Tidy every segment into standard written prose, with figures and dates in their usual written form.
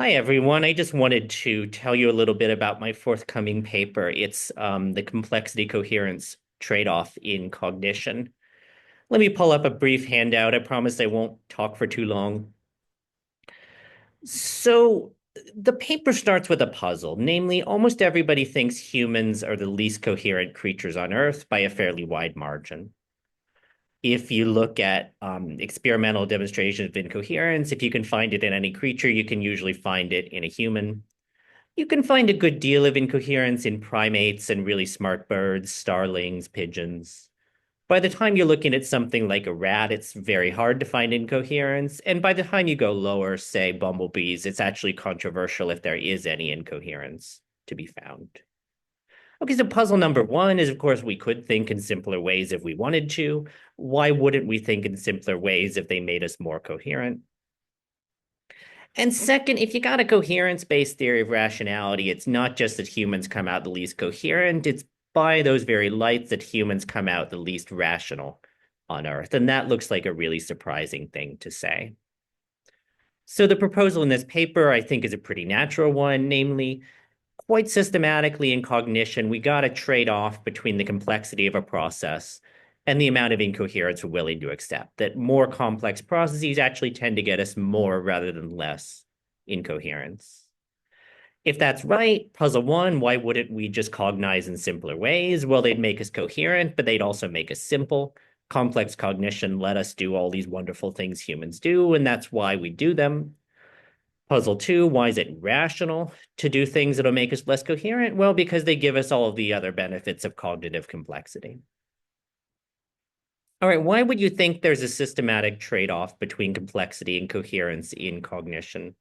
Hi, everyone. I just wanted to tell you a little bit about my forthcoming paper. It's the complexity-coherence trade-off in cognition. Let me pull up a brief handout. I promise I won't talk for too long. So the paper starts with a puzzle. Namely, almost everybody thinks humans are the least coherent creatures on Earth by a fairly wide margin. If you look at experimental demonstrations of incoherence, if you can find it in any creature, you can usually find it in a human. You can find a good deal of incoherence in primates and really smart birds, starlings, pigeons. By the time you're looking at something like a rat, it's very hard to find incoherence. And by the time you go lower, say bumblebees, it's actually controversial if there is any incoherence to be found. Okay, so puzzle number one is, of course, we could think in simpler ways if we wanted to. Why wouldn't we think in simpler ways if they made us more coherent? And second, if you got a coherence-based theory of rationality, it's not just that humans come out the least coherent, it's by those very lights that humans come out the least rational on Earth. And that looks like a really surprising thing to say. So the proposal in this paper, I think, is a pretty natural one, namely, quite systematically in cognition, we got to trade off between the complexity of a process and the amount of incoherence we're willing to accept. That more complex processes actually tend to get us more rather than less incoherence. If that's right, puzzle one, why wouldn't we just cognize in simpler ways? Well, they'd make us coherent, but they'd also make us simple. Complex cognition let us do all these wonderful things humans do, and that's why we do them. Puzzle two, why is it rational to do things that'll make us less coherent? Well, because they give us all of the other benefits of cognitive complexity. All right, why would you think there's a systematic trade-off between complexity and coherence in cognition?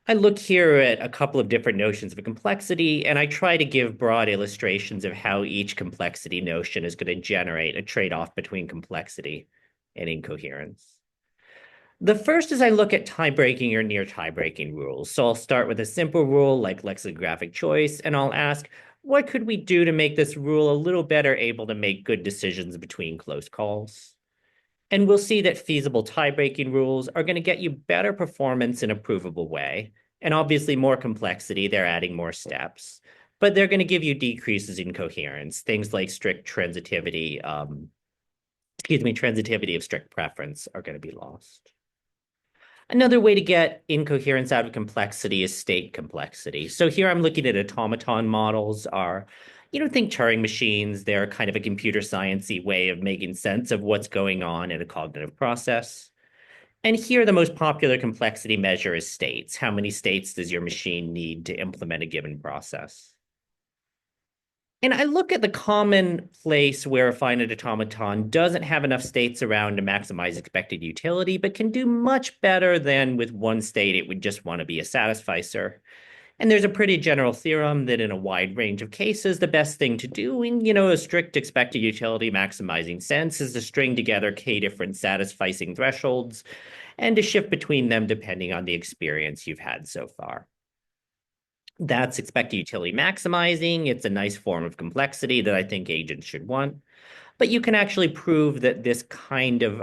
I look here at a couple of different notions of complexity, and I try to give broad illustrations of how each complexity notion is going to generate a trade-off between complexity and incoherence. The first is I look at tie-breaking or near tie-breaking rules. So I'll start with a simple rule like lexicographic choice, and I'll ask, what could we do to make this rule a little better able to make good decisions between close calls? And we'll see that feasible tie-breaking rules are going to get you better performance in a provable way. And obviously more complexity, they're adding more steps. But they're going to give you decreases in coherence, things like strict transitivity, transitivity of strict preference are going to be lost. Another way to get incoherence out of complexity is state complexity. So here I'm looking at automaton models are, think Turing machines, they're kind of a computer sciencey way of making sense of what's going on in a cognitive process. And here the most popular complexity measure is states. How many states does your machine need to implement a given process? And I look at the common place where a finite automaton doesn't have enough states around to maximize expected utility, but can do much better than with one state it would just want to be a satisficer. And there's a pretty general theorem that in a wide range of cases, the best thing to do in, a strict expected utility maximizing sense is to string together k different satisficing thresholds and to shift between them depending on the experience you've had so far. That's expected utility maximizing. It's a nice form of complexity that I think agents should want. But you can actually prove that this kind of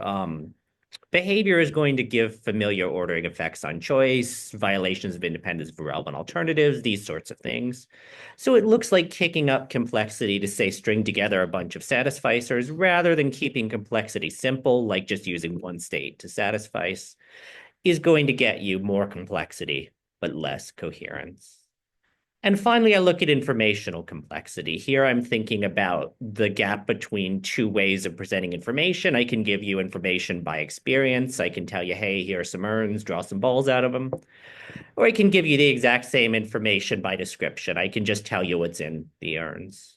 behavior is going to give familiar ordering effects on choice, violations of independence for relevant alternatives, these sorts of things. So it looks like kicking up complexity to, say, string together a bunch of satisficers rather than keeping complexity simple, like just using one state to satisfy, is going to get you more complexity, but less coherence. And finally, I look at informational complexity. Here I'm thinking about the gap between two ways of presenting information. I can give you information by experience. I can tell you, hey, here are some urns, draw some balls out of them. Or I can give you the exact same information by description. I can just tell you what's in the urns.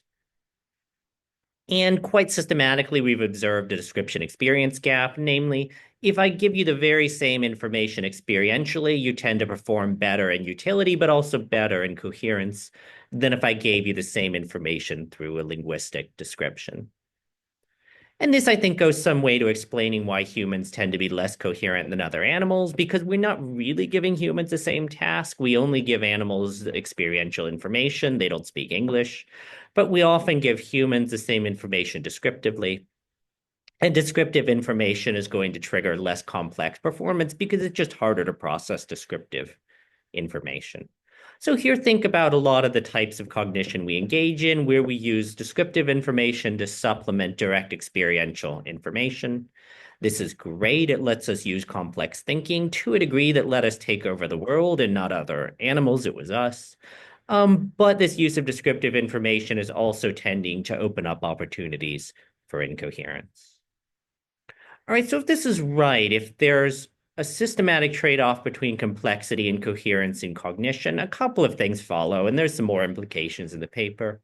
And quite systematically, we've observed a description experience gap. Namely, if I give you the very same information experientially, you tend to perform better in utility, but also better in coherence than if I gave you the same information through a linguistic description. And this, I think, goes some way to explaining why humans tend to be less coherent than other animals, because we're not really giving humans the same task. We only give animals experiential information. They don't speak English, but we often give humans the same information descriptively. And descriptive information is going to trigger less complex performance because it's just harder to process descriptive information. So here, think about a lot of the types of cognition we engage in, where we use descriptive information to supplement direct experiential information. This is great. It lets us use complex thinking to a degree that let us take over the world and not other animals. It was us. But this use of descriptive information is also tending to open up opportunities for incoherence. All right, so if this is right, if there's a systematic trade-off between complexity and coherence in cognition, a couple of things follow, and there's some more implications in the paper.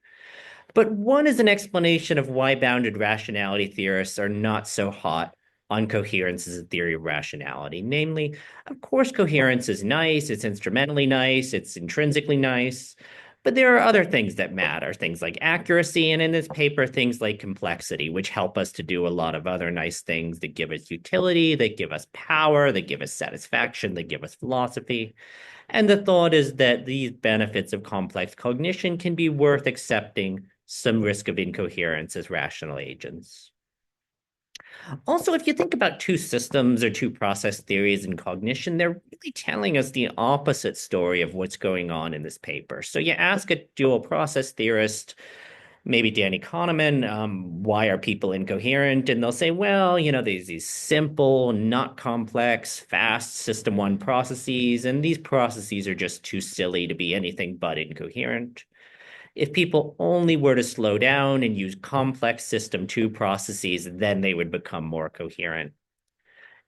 But one is an explanation of why bounded rationality theorists are not so hot on coherence as a theory of rationality. Namely, of course, coherence is nice, it's instrumentally nice, it's intrinsically nice, but there are other things that matter, things like accuracy, and in this paper, things like complexity, which help us to do a lot of other nice things that give us utility, that give us power, that give us satisfaction, that give us philosophy. And the thought is that these benefits of complex cognition can be worth accepting some risk of incoherence as rational agents. Also, if you think about two systems or two process theories in cognition, they're really telling us the opposite story of what's going on in this paper. So you ask a dual process theorist, maybe Danny Kahneman, why are people incoherent? And they'll say, well, there's these simple, not complex, fast system one processes, and these processes are just too silly to be anything but incoherent. If people only were to slow down and use complex system two processes, then they would become more coherent.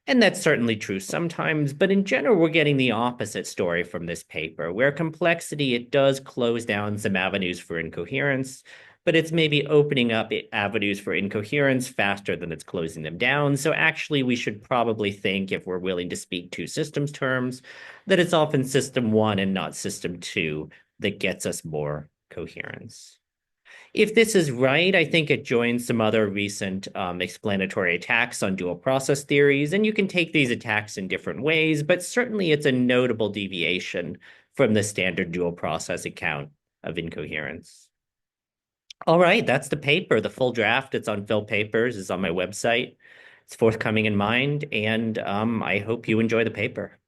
And that's certainly true sometimes, but in general, we're getting the opposite story from this paper, where complexity, it does close down some avenues for incoherence, but it's maybe opening up avenues for incoherence faster than it's closing them down. So actually, we should probably think, if we're willing to speak two systems terms, that it's often system one and not system two that gets us more coherence. If this is right, I think it joins some other recent explanatory attacks on dual process theories, and you can take these attacks in different ways, but certainly it's a notable deviation from the standard dual process account of incoherence. All right, that's the paper, the full draft. It's on Phil Papers, it's on my website. It's forthcoming in mind, and I hope you enjoy the paper.